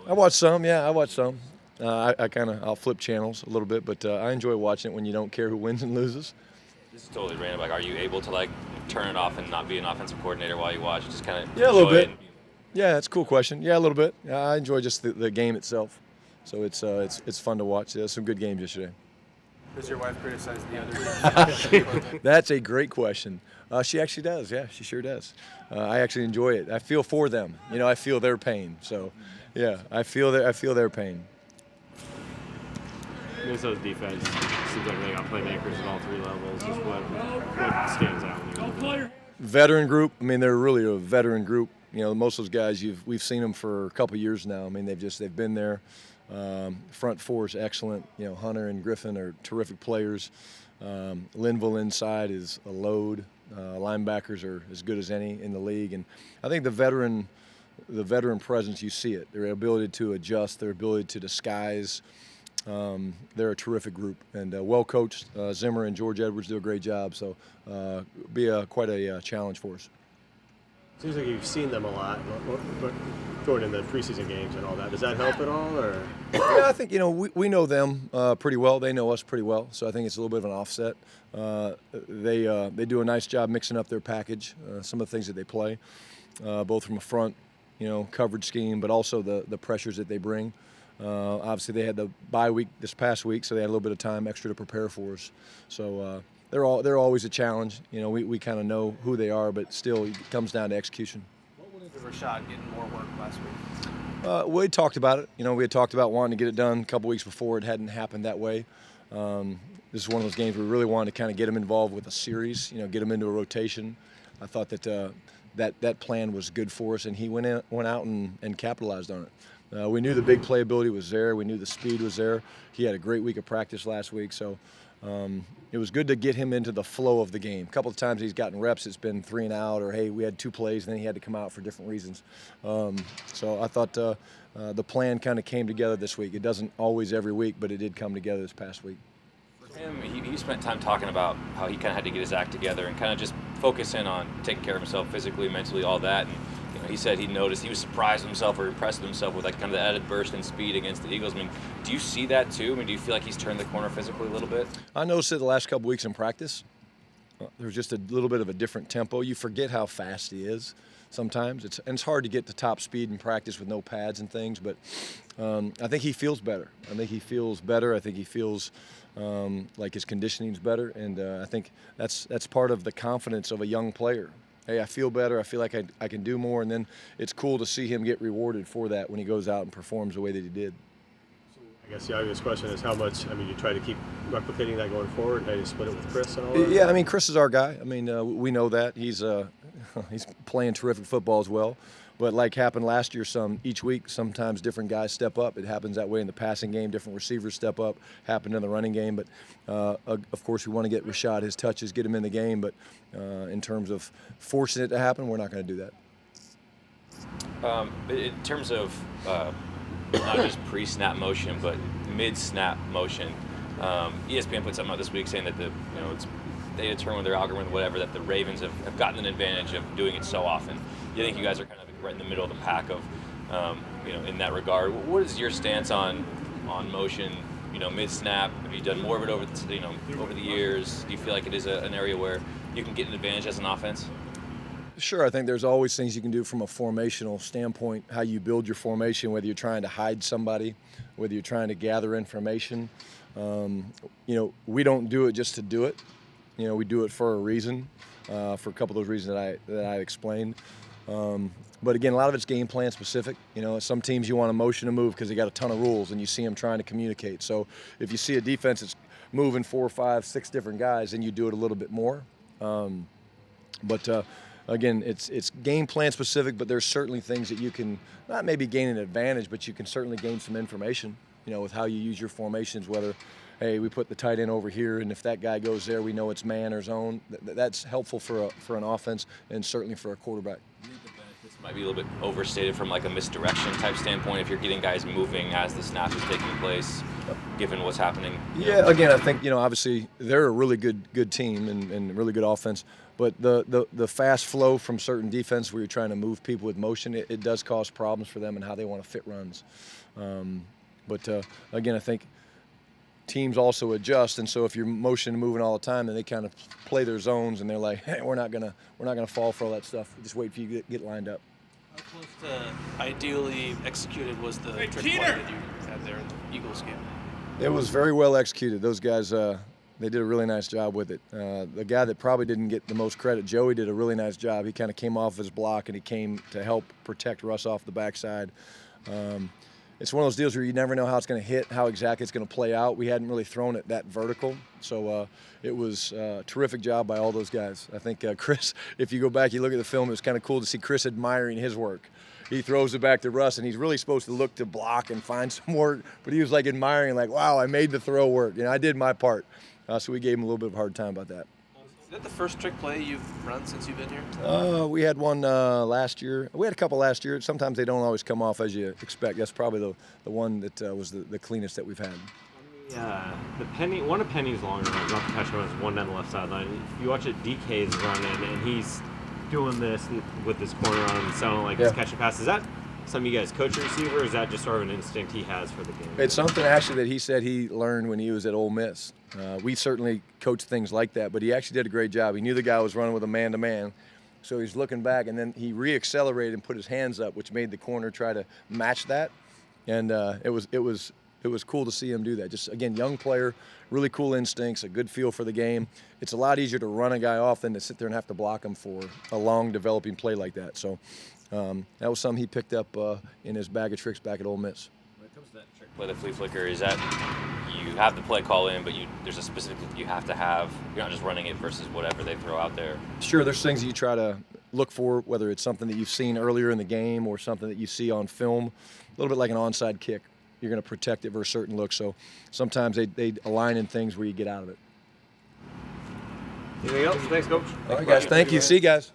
I watch some, yeah, I watch some. I'll flip channels a little bit, but I enjoy watching it when you don't care who wins and loses. This is totally random. Like, are you able to like turn it off and not be an offensive coordinator while you watch? Just kind of Yeah, a little bit. Yeah, that's a cool question. Yeah, a little bit. I enjoy just the game itself, so it's fun to watch. There's some good games yesterday. Does your wife criticize the other? That's a great question. She actually does. Yeah, she sure does. I actually enjoy it. I feel for them. You know, I feel their pain. So, yeah, I feel their pain. Minnesota's defense seems like they got playmakers at all three levels. Just what stands out when you Veteran group. I mean, they're really a veteran group. You know, most of those guys we've seen them for a couple years now. I mean, they've been there. Front four is excellent. You know, Hunter and Griffin are terrific players. Linville inside is a load. Linebackers are as good as any in the league, and I think the veteran presence, you see it. Their ability to adjust, their ability to disguise. They're a terrific group and well coached. Zimmer and George Edwards do a great job, so be quite a challenge for us. Seems like you've seen them a lot, but going in the preseason games and all that, does that help at all? Or? Yeah, I think we know them pretty well. They know us pretty well, so I think it's a little bit of an offset. They do a nice job mixing up their package, some of the things that they play, both from a front, coverage scheme, but also the pressures that they bring. Obviously, they had the bye week this past week, so they had a little bit of time extra to prepare for us. So they're always a challenge. We kind of know who they are, but still, it comes down to execution. What went into Rashad getting more work last week? We had talked about it. We had talked about wanting to get it done a couple weeks before. It hadn't happened that way. This is one of those games where we really wanted to kind of get him involved with a series, get him into a rotation. I thought that plan was good for us, and he went out and capitalized on it. We knew the big playability was there. We knew the speed was there. He had a great week of practice last week, so it was good to get him into the flow of the game. A couple of times he's gotten reps, it's been 3 and out, or hey, we had 2 plays, and then he had to come out for different reasons. So I thought the plan kind of came together this week. It doesn't always every week, but it did come together this past week. For him, he spent time talking about how he kind of had to get his act together and kind of just focus in on taking care of himself physically, mentally, all that. And he said he noticed he was surprised with himself or impressed with himself with like kind of the added burst and speed against the Eagles. I mean, do you see that too? I mean, do you feel like he's turned the corner physically a little bit? I noticed it the last couple weeks in practice. There's just a little bit of a different tempo. You forget how fast he is sometimes. It's hard to get to top speed in practice with no pads and things, but I think he feels better. I think he feels like his conditioning's better, and I think that's part of the confidence of a young player. Hey, I feel better, I feel like I can do more, and then it's cool to see him get rewarded for that when he goes out and performs the way that he did. I guess the obvious question is how much, you try to keep replicating that going forward, and you split it with Chris and all that? Yeah, Chris is our guy. We know that. He's playing terrific football as well. But like happened last year, each week, sometimes different guys step up. It happens that way in the passing game. Different receivers step up. Happened in the running game. But, of course, we want to get Rashad his touches, get him in the game. But in terms of forcing it to happen, we're not going to do that. In terms of not just pre-snap motion, but mid-snap motion, ESPN put something out this week saying that they determine their algorithm, whatever, that the Ravens have gotten an advantage of doing it so often. You think you guys are kind of right in the middle of the pack of, in that regard. What is your stance on motion, mid-snap? Have you done more of it over the years? Do you feel like it is an area where you can get an advantage as an offense? Sure, I think there's always things you can do from a formational standpoint, how you build your formation, whether you're trying to hide somebody, whether you're trying to gather information. We don't do it just to do it. We do it for a reason, for a couple of those reasons that I explained. But again, a lot of it's game plan specific. Some teams you want a motion to move because they got a ton of rules, and you see them trying to communicate. So if you see a defense that's moving 4, 5, 6 different guys, then you do it a little bit more. Again, it's game plan specific, but there's certainly things that you can not maybe gain an advantage, but you can certainly gain some information, with how you use your formations, whether, hey, we put the tight end over here, and if that guy goes there, we know it's man or zone. That's helpful for an offense and certainly for a quarterback. Do you think the benefits might be a little bit overstated from like a misdirection type standpoint if you're getting guys moving as the snap is taking place, given what's happening? Yeah, again, I think, obviously they're a really good team and really good offense. But the fast flow from certain defense where you're trying to move people with motion, it does cause problems for them and how they want to fit runs. But again, I think teams also adjust, and so if you're motion and moving all the time, then they kind of play their zones, and they're like, hey, we're not gonna fall for all that stuff. Just wait for you to get lined up. How close to ideally executed was the trick play that you had there in the Eagles game? It was very well executed. Those guys, they did a really nice job with it. The guy that probably didn't get the most credit, Joey, did a really nice job. He kind of came off his block, and he came to help protect Russ off the backside. It's one of those deals where you never know how it's going to hit, how exactly it's going to play out. We hadn't really thrown it that vertical, so it was a terrific job by all those guys. I think Chris, if you go back, you look at the film, it was kind of cool to see Chris admiring his work. He throws it back to Russ, and he's really supposed to look to block and find some work, but he was like admiring, like, wow, I made the throw work. I did my part. So we gave him a little bit of a hard time about that. Is that the first trick play you've run since you've been here? We had one last year. We had a couple last year. Sometimes they don't always come off as you expect. That's probably the one that was the cleanest that we've had. One of Penny's longer runs, not the touchdown, was one down the left sideline. If you watch it, DK's running, and he's doing this with his corner on and sounding like he's catching passes. Is that something you guys coach a receiver, or is that just sort of an instinct he has for the game? It's something actually that he said he learned when he was at Ole Miss. We certainly coached things like that, but he actually did a great job. He knew the guy was running with a man-to-man, so he's looking back, and then he re-accelerated and put his hands up, which made the corner try to match that. And it was cool to see him do that. Just, again, young player, really cool instincts, a good feel for the game. It's a lot easier to run a guy off than to sit there and have to block him for a long developing play like that. So that was something he picked up in his bag of tricks back at Ole Miss. When it comes to that trick play, the flea flicker, is that you have the play call in, but there's a specific you have to have. You're not just running it versus whatever they throw out there. Sure, there's things that you try to look for, whether it's something that you've seen earlier in the game or something that you see on film, a little bit like an onside kick. You're going to protect it versus certain looks. So sometimes they align in things where you get out of it. Anything else? Thanks, Coach. All right, guys. Thank you. See you guys.